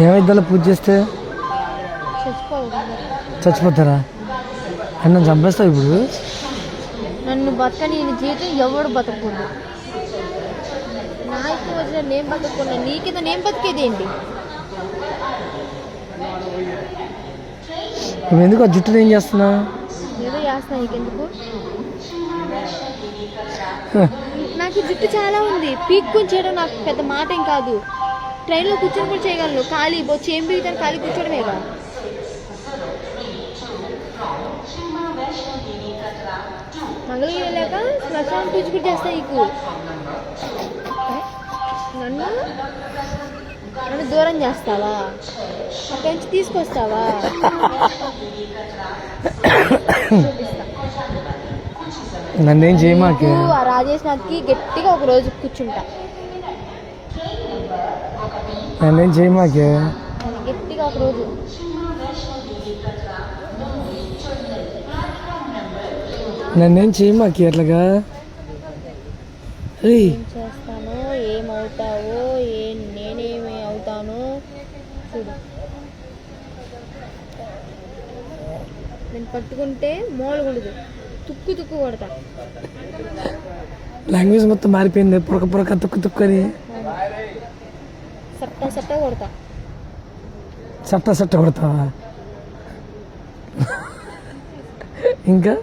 ఏమైద్దాలో పూజ చేస్తే చచ్చిపోతారా? అని నన్ను చంపేస్తావు ఇప్పుడు? నన్ను బతకని జీవితం ఎవడు బతకూడదు. నా ఇష్టం వచ్చిన నేను బతకకుండా నీకేదో నేను బతికేది ఏంటి? నువ్వు ఎందుకు ఆ జుట్టుని ఏం చేస్తున్నా? ఏదో చేస్తున్నా, నీకెందుకు? నాకు జుట్టు చాలా ఉంది, పీక్కొని చేయడం నాకు పెద్ద మాట ఏం కాదు. ట్రైన్లో కూర్చొని కూడా చేయగలను, ఖాళీ వచ్చి ఏం పీకుతాను, ఖాళీ కూర్చోడమేగా. మంగళగిరి వెళ్ళాక శ్మశానం పూజ కూడా చేస్తా నీకు. నన్ను దూరం చేస్తావా? అక్కడి నుంచి తీసుకొస్తావా? నన్నేం చేయమాకే. ఆ రాజేష్నాథ్కి గట్టిగా ఒక రోజు కూర్చుంటా. నన్నేం చేయమాకే. గట్టిగా ఒక రోజు నన్నేం చేయమాకి అట్లాగా. ఏం చేస్తానో, ఏమవుతావో, నేనేమి అవుతానో చూడు. నేను పట్టుకుంటే మూలగుండదు, తుక్కు తుక్కు కొడతా. లాంగ్వేజ్ మొత్తం మారిపోయింది. పొరక పొరక తుక్కు తుక్కు అని సట్ట సట్ట కొడతా. సట్ట సట్ట కొడతావా? ఇంకా